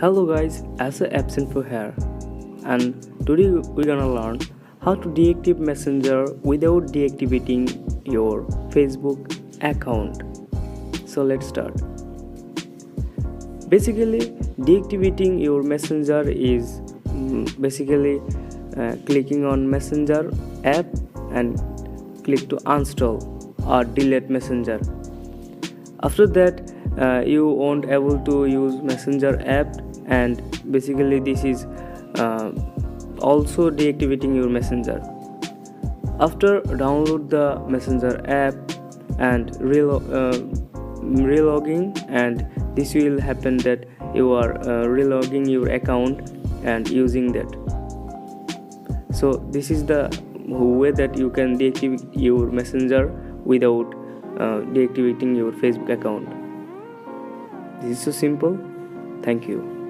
Hello guys, as a absent for here, and today we're gonna learn how to deactivate Messenger without deactivating your Facebook account. So let's start. Basically, deactivating your Messenger is basically clicking on Messenger app and click to uninstall or delete Messenger. After that, you won't able to use Messenger app, and basically this is also deactivating your Messenger. After download the Messenger app and relogging, and this will happen that you are relogging your account and using that. So this is the way that you can deactivate your Messenger without deactivating your Facebook account. This is so simple. Thank you.